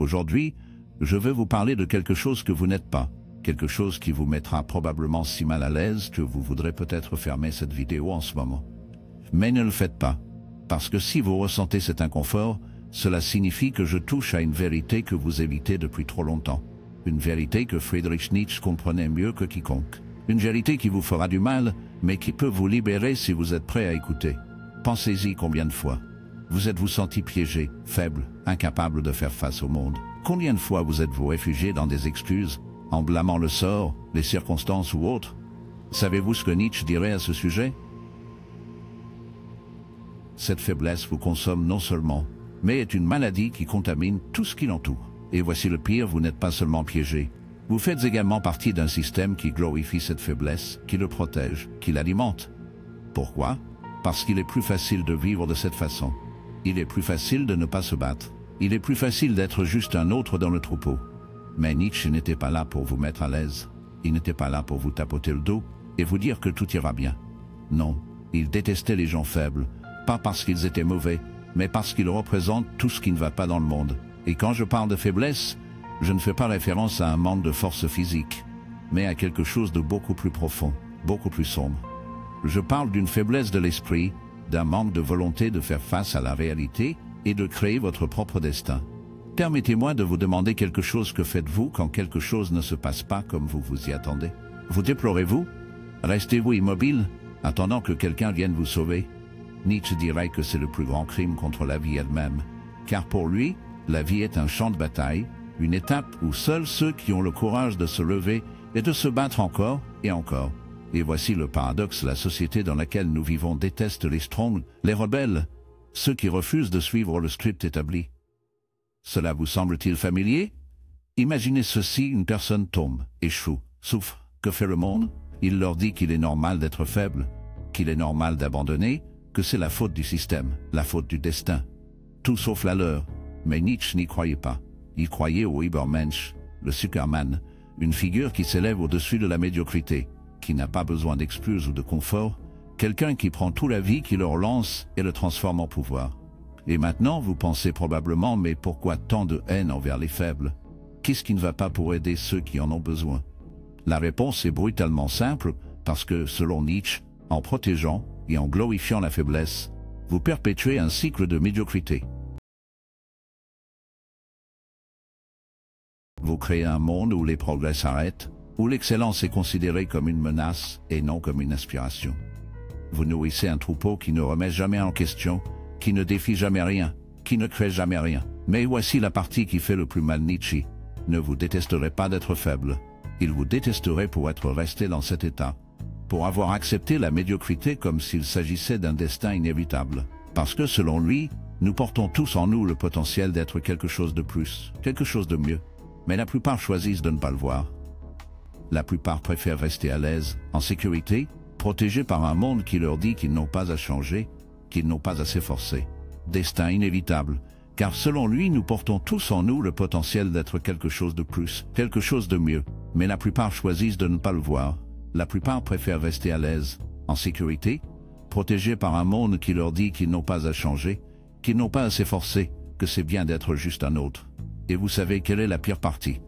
Aujourd'hui, je veux vous parler de quelque chose que vous n'êtes pas, quelque chose qui vous mettra probablement si mal à l'aise que vous voudrez peut-être fermer cette vidéo en ce moment. Mais ne le faites pas, parce que si vous ressentez cet inconfort, cela signifie que je touche à une vérité que vous évitez depuis trop longtemps. Une vérité que Friedrich Nietzsche comprenait mieux que quiconque. Une vérité qui vous fera du mal, mais qui peut vous libérer si vous êtes prêt à écouter. Pensez-y combien de fois. Vous êtes-vous senti piégé, faible, incapable de faire face au monde? Combien de fois vous êtes-vous réfugié dans des excuses, en blâmant le sort, les circonstances ou autres? Savez-vous ce que Nietzsche dirait à ce sujet? Cette faiblesse vous consomme non seulement, mais est une maladie qui contamine tout ce qui l'entoure. Et voici le pire, vous n'êtes pas seulement piégé. Vous faites également partie d'un système qui glorifie cette faiblesse, qui le protège, qui l'alimente. Pourquoi? Parce qu'il est plus facile de vivre de cette façon. Il est plus facile de ne pas se battre. Il est plus facile d'être juste un autre dans le troupeau. Mais Nietzsche n'était pas là pour vous mettre à l'aise. Il n'était pas là pour vous tapoter le dos et vous dire que tout ira bien. Non, il détestait les gens faibles, pas parce qu'ils étaient mauvais, mais parce qu'ils représentent tout ce qui ne va pas dans le monde. Et quand je parle de faiblesse, je ne fais pas référence à un manque de force physique, mais à quelque chose de beaucoup plus profond, beaucoup plus sombre. Je parle d'une faiblesse de l'esprit, d'un manque de volonté de faire face à la réalité et de créer votre propre destin. Permettez-moi de vous demander quelque chose. Que faites-vous quand quelque chose ne se passe pas comme vous vous y attendez? Vous déplorez-vous? Restez-vous immobile, attendant que quelqu'un vienne vous sauver? Nietzsche dirait que c'est le plus grand crime contre la vie elle-même, car pour lui, la vie est un champ de bataille, une étape où seuls ceux qui ont le courage de se lever et de se battre encore et encore. Et voici le paradoxe, la société dans laquelle nous vivons déteste les strongs, les rebelles, ceux qui refusent de suivre le script établi. Cela vous semble-t-il familier? Imaginez ceci, une personne tombe, échoue, souffre. Que fait le monde? Il leur dit qu'il est normal d'être faible, qu'il est normal d'abandonner, que c'est la faute du système, la faute du destin. Tout sauf la leur. Mais Nietzsche n'y croyait pas. Il croyait au Übermensch, le Superman, une figure qui s'élève au-dessus de la médiocrité, qui n'a pas besoin d'excuses ou de confort, quelqu'un qui prend toute la vie qui leur lance et le transforme en pouvoir. Et maintenant, vous pensez probablement, mais pourquoi tant de haine envers les faibles? Qu'est-ce qui ne va pas pour aider ceux qui en ont besoin? La réponse est brutalement simple, parce que, selon Nietzsche, en protégeant et en glorifiant la faiblesse, vous perpétuez un cycle de médiocrité. Vous créez un monde où les progrès s'arrêtent, où l'excellence est considérée comme une menace et non comme une aspiration. Vous nourrissez un troupeau qui ne remet jamais en question, qui ne défie jamais rien, qui ne crée jamais rien. Mais voici la partie qui fait le plus mal Nietzsche. Ne vous détesterez pas d'être faible. Il vous détesterait pour être resté dans cet état, pour avoir accepté la médiocrité comme s'il s'agissait d'un destin inévitable. Parce que selon lui, nous portons tous en nous le potentiel d'être quelque chose de plus, quelque chose de mieux. Mais la plupart choisissent de ne pas le voir. La plupart préfèrent rester à l'aise, en sécurité, protégés par un monde qui leur dit qu'ils n'ont pas à changer, qu'ils n'ont pas à s'efforcer. Destin inévitable, car selon lui, nous portons tous en nous le potentiel d'être quelque chose de plus, quelque chose de mieux. Mais la plupart choisissent de ne pas le voir. La plupart préfèrent rester à l'aise, en sécurité, protégés par un monde qui leur dit qu'ils n'ont pas à changer, qu'ils n'ont pas à s'efforcer, que c'est bien d'être juste un autre. Et vous savez quelle est la pire partie?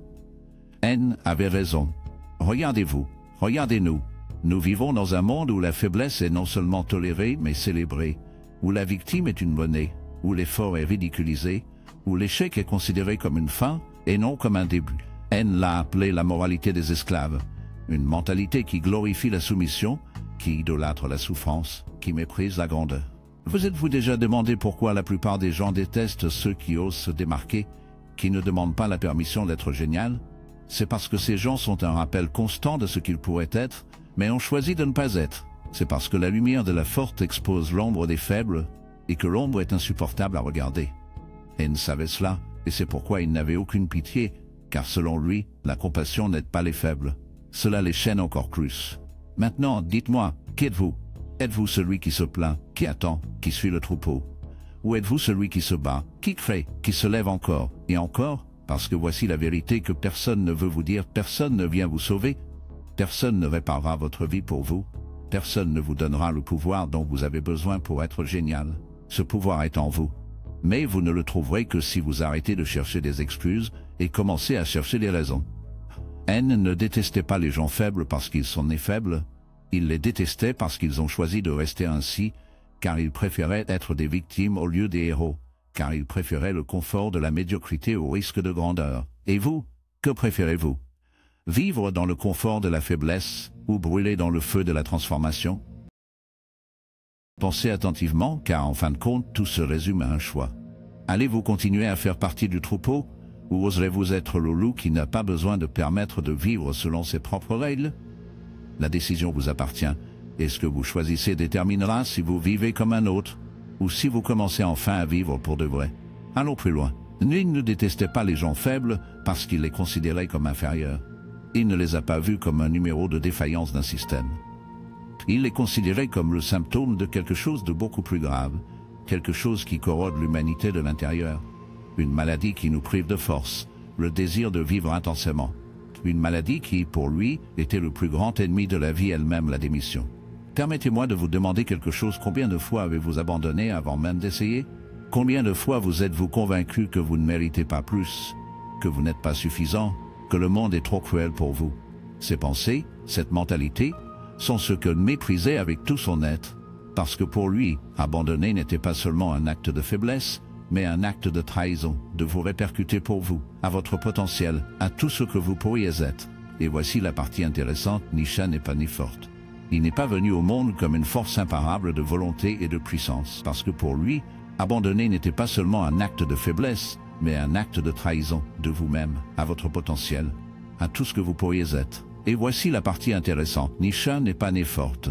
N avait raison. Regardez-vous, regardez-nous. Nous vivons dans un monde où la faiblesse est non seulement tolérée, mais célébrée, où la victime est une monnaie, où l'effort est ridiculisé, où l'échec est considéré comme une fin et non comme un début. N l'a appelé la moralité des esclaves, une mentalité qui glorifie la soumission, qui idolâtre la souffrance, qui méprise la grandeur. Vous êtes-vous déjà demandé pourquoi la plupart des gens détestent ceux qui osent se démarquer, qui ne demandent pas la permission d'être génial? C'est parce que ces gens sont un rappel constant de ce qu'ils pourraient être, mais ont choisi de ne pas être. C'est parce que la lumière de la forte expose l'ombre des faibles, et que l'ombre est insupportable à regarder. N savait cela, et c'est pourquoi il n'avait aucune pitié, car selon lui, la compassion n'aide pas les faibles. Cela les chaîne encore plus. Maintenant, dites-moi, qui êtes-vous? Êtes-vous celui qui se plaint, qui attend, qui suit le troupeau? Ou êtes-vous celui qui se bat, qui crée, qui se lève encore, et encore? Parce que voici la vérité que personne ne veut vous dire, personne ne vient vous sauver, personne ne réparera votre vie pour vous, personne ne vous donnera le pouvoir dont vous avez besoin pour être génial. Ce pouvoir est en vous. Mais vous ne le trouverez que si vous arrêtez de chercher des excuses et commencez à chercher des raisons. N ne détestait pas les gens faibles parce qu'ils sont nés faibles, il les détestait parce qu'ils ont choisi de rester ainsi, car ils préféraient être des victimes au lieu des héros, car ils préféraient le confort de la médiocrité au risque de grandeur. Et vous, que préférez-vous? Vivre dans le confort de la faiblesse ou brûler dans le feu de la transformation? Pensez attentivement, car en fin de compte, tout se résume à un choix. Allez-vous continuer à faire partie du troupeau, ou oserez-vous être le loup qui n'a pas besoin de permettre de vivre selon ses propres règles? La décision vous appartient, et ce que vous choisissez déterminera si vous vivez comme un autre, ou si vous commencez enfin à vivre pour de vrai. Allons plus loin. Il ne détestait pas les gens faibles parce qu'il les considérait comme inférieurs. Il ne les a pas vus comme un numéro de défaillance d'un système. Il les considérait comme le symptôme de quelque chose de beaucoup plus grave, quelque chose qui corrode l'humanité de l'intérieur. Une maladie qui nous prive de force, le désir de vivre intensément. Une maladie qui, pour lui, était le plus grand ennemi de la vie elle-même, la démission. Permettez-moi de vous demander quelque chose. Combien de fois avez-vous abandonné avant même d'essayer? Combien de fois vous êtes-vous convaincu que vous ne méritez pas plus, que vous n'êtes pas suffisant, que le monde est trop cruel pour vous? Ces pensées, cette mentalité, sont ce que méprisait avec tout son être, parce que pour lui, abandonner n'était pas seulement un acte de faiblesse, mais un acte de trahison, de vous répercuter pour vous, à votre potentiel, à tout ce que vous pourriez être. Et voici la partie intéressante, Nisha n'est pas née forte. Il n'est pas venu au monde comme une force imparable de volonté et de puissance, parce que pour lui, abandonner n'était pas seulement un acte de faiblesse, mais un acte de trahison, de vous-même, à votre potentiel, à tout ce que vous pourriez être. Et voici la partie intéressante, Nisha n'est pas née forte.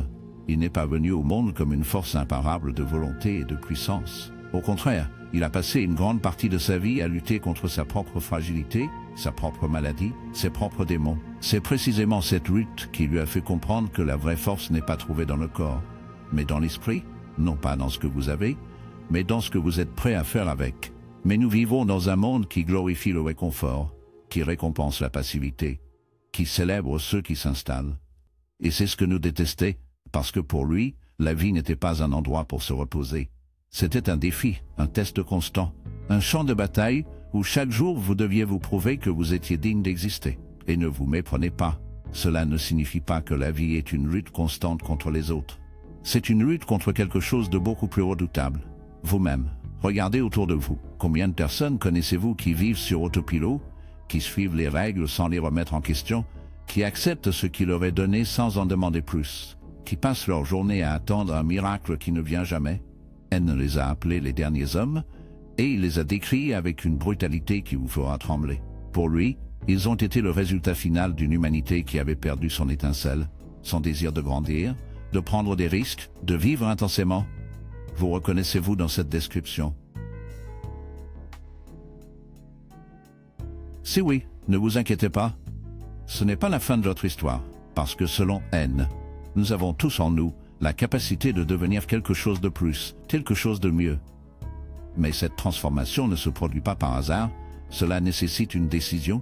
Il n'est pas venu au monde comme une force imparable de volonté et de puissance. Au contraire, il a passé une grande partie de sa vie à lutter contre sa propre fragilité, sa propre maladie, ses propres démons. C'est précisément cette lutte qui lui a fait comprendre que la vraie force n'est pas trouvée dans le corps, mais dans l'esprit, non pas dans ce que vous avez, mais dans ce que vous êtes prêt à faire avec. Mais nous vivons dans un monde qui glorifie le réconfort, qui récompense la passivité, qui célèbre ceux qui s'installent. Et c'est ce que nous détestait, parce que pour lui, la vie n'était pas un endroit pour se reposer. C'était un défi, un test constant, un champ de bataille où chaque jour vous deviez vous prouver que vous étiez digne d'exister. Et ne vous méprenez pas, cela ne signifie pas que la vie est une lutte constante contre les autres. C'est une lutte contre quelque chose de beaucoup plus redoutable, vous-même. Regardez autour de vous. Combien de personnes connaissez-vous qui vivent sur autopilote, qui suivent les règles sans les remettre en question, qui acceptent ce qui leur est donné sans en demander plus, qui passent leur journée à attendre un miracle qui ne vient jamais? N les a appelés les derniers hommes, et il les a décrits avec une brutalité qui vous fera trembler. Pour lui, ils ont été le résultat final d'une humanité qui avait perdu son étincelle, son désir de grandir, de prendre des risques, de vivre intensément. Vous reconnaissez-vous dans cette description? Si oui, ne vous inquiétez pas. Ce n'est pas la fin de votre histoire, parce que selon N, nous avons tous en nous la capacité de devenir quelque chose de plus, quelque chose de mieux. Mais cette transformation ne se produit pas par hasard, cela nécessite une décision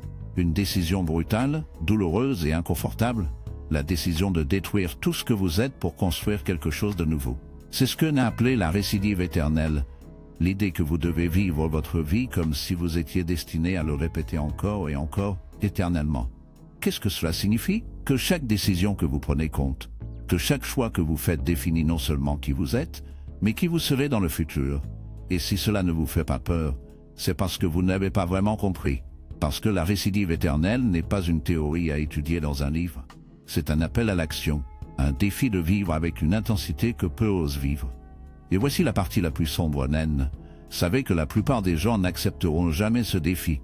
brutale, douloureuse et inconfortable, la décision de détruire tout ce que vous êtes pour construire quelque chose de nouveau. C'est ce qu'on a appelé la récidive éternelle, l'idée que vous devez vivre votre vie comme si vous étiez destiné à le répéter encore et encore, éternellement. Qu'est-ce que cela signifie? Que chaque décision que vous prenez compte, que chaque choix que vous faites définit non seulement qui vous êtes, mais qui vous serez dans le futur. Et si cela ne vous fait pas peur, c'est parce que vous n'avez pas vraiment compris. Parce que la récidive éternelle n'est pas une théorie à étudier dans un livre. C'est un appel à l'action, un défi de vivre avec une intensité que peu osent vivre. Et voici la partie la plus sombre, N. Savez que la plupart des gens n'accepteront jamais ce défi,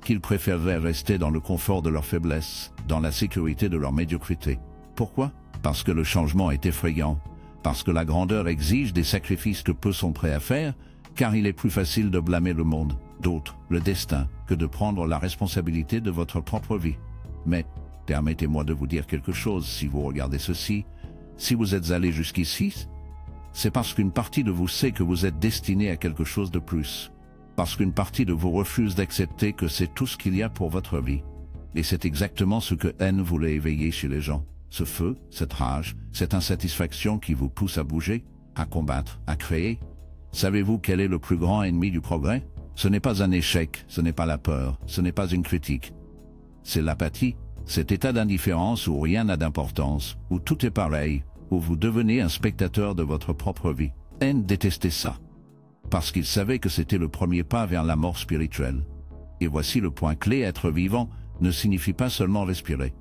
qu'ils préféreraient rester dans le confort de leur faiblesse, dans la sécurité de leur médiocrité. Pourquoi? Parce que le changement est effrayant, parce que la grandeur exige des sacrifices que peu sont prêts à faire, car il est plus facile de blâmer le monde, d'autres, le destin, que de prendre la responsabilité de votre propre vie. Mais, permettez-moi de vous dire quelque chose, si vous regardez ceci, si vous êtes allé jusqu'ici, c'est parce qu'une partie de vous sait que vous êtes destiné à quelque chose de plus, parce qu'une partie de vous refuse d'accepter que c'est tout ce qu'il y a pour votre vie. Et c'est exactement ce que N voulait éveiller chez les gens. Ce feu, cette rage, cette insatisfaction qui vous pousse à bouger, à combattre, à créer. Savez-vous quel est le plus grand ennemi du progrès? Ce n'est pas un échec, ce n'est pas la peur, ce n'est pas une critique. C'est l'apathie, cet état d'indifférence où rien n'a d'importance, où tout est pareil, où vous devenez un spectateur de votre propre vie. N détestait ça. Parce qu'il savait que c'était le premier pas vers la mort spirituelle. Et voici le point clé, être vivant ne signifie pas seulement respirer.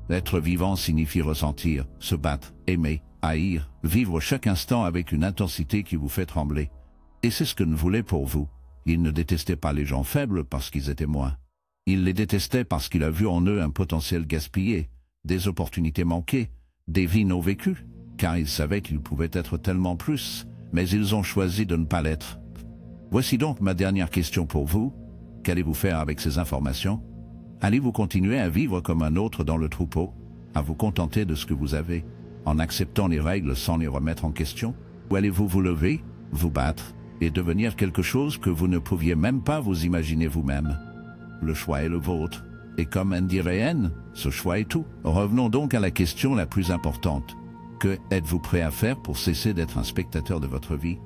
Être vivant signifie ressentir, se battre, aimer, haïr, vivre chaque instant avec une intensité qui vous fait trembler. Et c'est ce que ne voulait pour vous. Il ne détestait pas les gens faibles parce qu'ils étaient moins. Il les détestait parce qu'il a vu en eux un potentiel gaspillé, des opportunités manquées, des vies non vécues, car il savait qu'ils pouvaient être tellement plus, mais ils ont choisi de ne pas l'être. Voici donc ma dernière question pour vous. Qu'allez-vous faire avec ces informations? Allez-vous continuer à vivre comme un autre dans le troupeau, à vous contenter de ce que vous avez, en acceptant les règles sans les remettre en question? Ou allez-vous vous lever, vous battre, et devenir quelque chose que vous ne pouviez même pas vous imaginer vous-même? Le choix est le vôtre. Et comme N dirait N, ce choix est tout. Revenons donc à la question la plus importante. Que êtes-vous prêt à faire pour cesser d'être un spectateur de votre vie?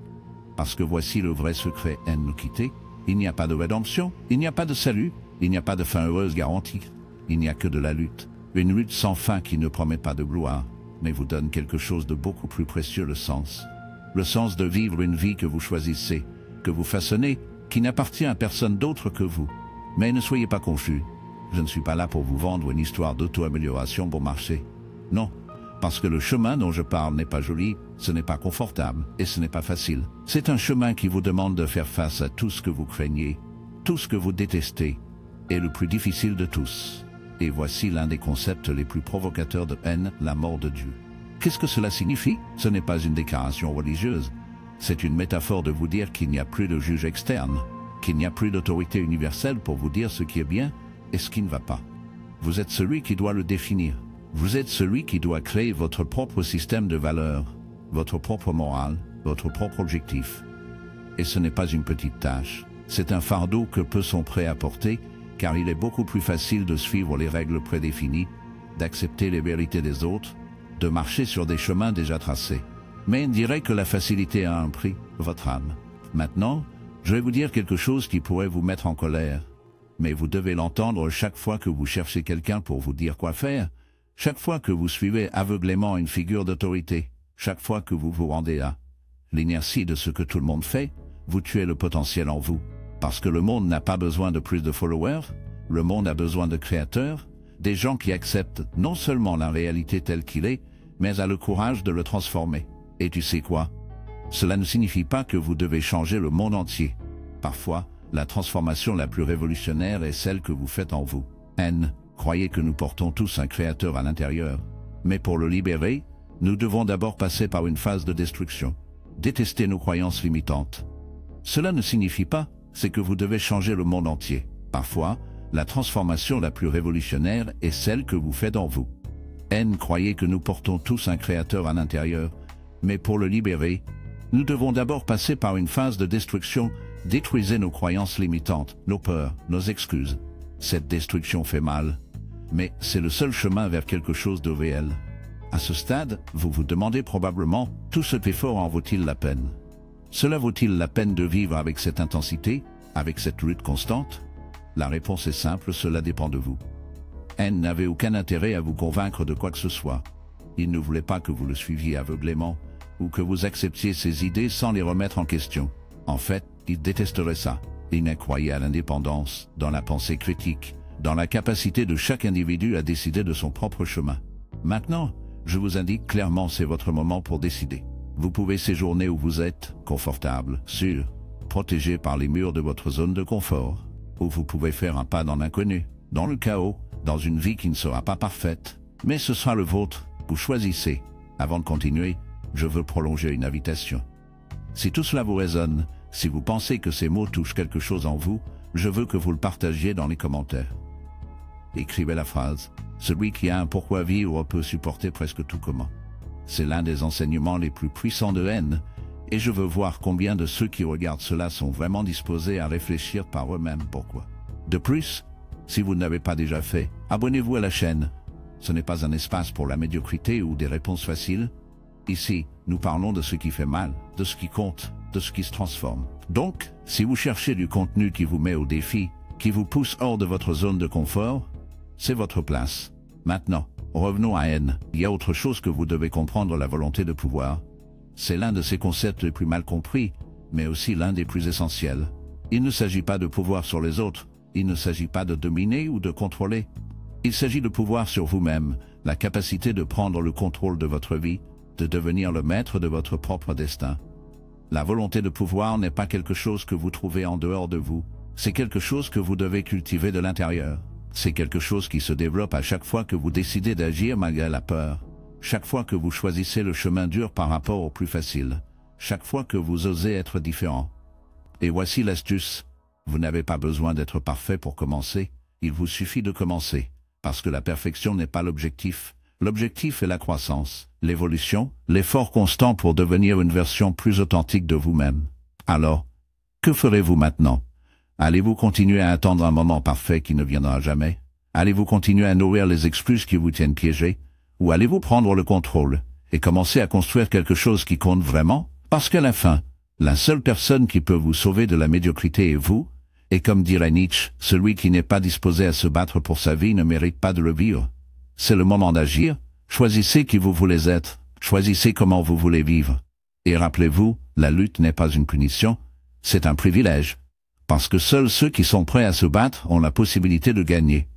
Parce que voici le vrai secret, N nous quitter. Il n'y a pas de rédemption, il n'y a pas de salut, il n'y a pas de fin heureuse garantie. Il n'y a que de la lutte. Une lutte sans fin qui ne promet pas de gloire, mais vous donne quelque chose de beaucoup plus précieux, le sens. Le sens de vivre une vie que vous choisissez, que vous façonnez, qui n'appartient à personne d'autre que vous. Mais ne soyez pas confus. Je ne suis pas là pour vous vendre une histoire d'auto-amélioration bon marché. Non, parce que le chemin dont je parle n'est pas joli, ce n'est pas confortable et ce n'est pas facile. C'est un chemin qui vous demande de faire face à tout ce que vous craignez, tout ce que vous détestez, et le plus difficile de tous. Et voici l'un des concepts les plus provocateurs de N, la mort de Dieu. Qu'est-ce que cela signifie? Ce n'est pas une déclaration religieuse. C'est une métaphore de vous dire qu'il n'y a plus de juge externe, qu'il n'y a plus d'autorité universelle pour vous dire ce qui est bien et ce qui ne va pas. Vous êtes celui qui doit le définir. Vous êtes celui qui doit créer votre propre système de valeurs, votre propre morale, votre propre objectif. Et ce n'est pas une petite tâche. C'est un fardeau que peu sont prêts à porter, car il est beaucoup plus facile de suivre les règles prédéfinies, d'accepter les vérités des autres, de marcher sur des chemins déjà tracés. Mais on dirait que la facilité a un prix, votre âme. Maintenant, je vais vous dire quelque chose qui pourrait vous mettre en colère. Mais vous devez l'entendre chaque fois que vous cherchez quelqu'un pour vous dire quoi faire, chaque fois que vous suivez aveuglément une figure d'autorité, chaque fois que vous vous rendez à l'inertie de ce que tout le monde fait, vous tuez le potentiel en vous. Parce que le monde n'a pas besoin de plus de followers, le monde a besoin de créateurs, des gens qui acceptent non seulement la réalité telle qu'il est, mais a le courage de le transformer. Et tu sais quoi? Cela ne signifie pas que vous devez changer le monde entier. Parfois, la transformation la plus révolutionnaire est celle que vous faites en vous. N, croyez que nous portons tous un créateur à l'intérieur. Mais pour le libérer, nous devons d'abord passer par une phase de destruction. Détester nos croyances limitantes. Cela ne signifie pas, c'est que vous devez changer le monde entier. Parfois, la transformation la plus révolutionnaire est celle que vous faites en vous. N, croyez que nous portons tous un créateur à l'intérieur. Mais pour le libérer, nous devons d'abord passer par une phase de destruction. Détruisez nos croyances limitantes, nos peurs, nos excuses. Cette destruction fait mal, mais c'est le seul chemin vers quelque chose de réel. À ce stade, vous vous demandez probablement, tout cet effort en vaut-il la peine? Cela vaut-il la peine de vivre avec cette intensité, avec cette lutte constante? La réponse est simple, cela dépend de vous. N n'avait aucun intérêt à vous convaincre de quoi que ce soit. Il ne voulait pas que vous le suiviez aveuglément, ou que vous acceptiez ses idées sans les remettre en question. En fait, il détesterait ça. Il ne croyait à l'indépendance, dans la pensée critique, dans la capacité de chaque individu à décider de son propre chemin. Maintenant, je vous indique clairement, c'est votre moment pour décider. Vous pouvez séjourner où vous êtes, confortable, sûr, protégé par les murs de votre zone de confort, ou vous pouvez faire un pas dans l'inconnu, dans le chaos, dans une vie qui ne sera pas parfaite, mais ce sera le vôtre, vous choisissez. Avant de continuer, je veux prolonger une invitation. Si tout cela vous résonne, si vous pensez que ces mots touchent quelque chose en vous, je veux que vous le partagiez dans les commentaires. Écrivez la phrase « Celui qui a un pourquoi vivre peut supporter presque tout comment ». C'est l'un des enseignements les plus puissants de N, et je veux voir combien de ceux qui regardent cela sont vraiment disposés à réfléchir par eux-mêmes pourquoi. De plus, si vous ne l'avez pas déjà fait, abonnez-vous à la chaîne. Ce n'est pas un espace pour la médiocrité ou des réponses faciles. Ici, nous parlons de ce qui fait mal, de ce qui compte, de ce qui se transforme. Donc, si vous cherchez du contenu qui vous met au défi, qui vous pousse hors de votre zone de confort, c'est votre place. Maintenant, revenons à N. Il y a autre chose que vous devez comprendre, la volonté de pouvoir. C'est l'un de ces concepts les plus mal compris, mais aussi l'un des plus essentiels. Il ne s'agit pas de pouvoir sur les autres, il ne s'agit pas de dominer ou de contrôler. Il s'agit de pouvoir sur vous-même, la capacité de prendre le contrôle de votre vie, de devenir le maître de votre propre destin. La volonté de pouvoir n'est pas quelque chose que vous trouvez en dehors de vous, c'est quelque chose que vous devez cultiver de l'intérieur. C'est quelque chose qui se développe à chaque fois que vous décidez d'agir malgré la peur, chaque fois que vous choisissez le chemin dur par rapport au plus facile, chaque fois que vous osez être différent. Et voici l'astuce, vous n'avez pas besoin d'être parfait pour commencer, il vous suffit de commencer, parce que la perfection n'est pas l'objectif. L'objectif est la croissance, l'évolution, l'effort constant pour devenir une version plus authentique de vous-même. Alors, que ferez-vous maintenant? Allez-vous continuer à attendre un moment parfait qui ne viendra jamais? Allez-vous continuer à nourrir les excuses qui vous tiennent piégés? Ou allez-vous prendre le contrôle et commencer à construire quelque chose qui compte vraiment? Parce qu'à la fin, la seule personne qui peut vous sauver de la médiocrité est vous, et comme dirait Nietzsche, celui qui n'est pas disposé à se battre pour sa vie ne mérite pas de le vivre. C'est le moment d'agir, choisissez qui vous voulez être, choisissez comment vous voulez vivre. Et rappelez-vous, la lutte n'est pas une punition, c'est un privilège. Parce que seuls ceux qui sont prêts à se battre ont la possibilité de gagner.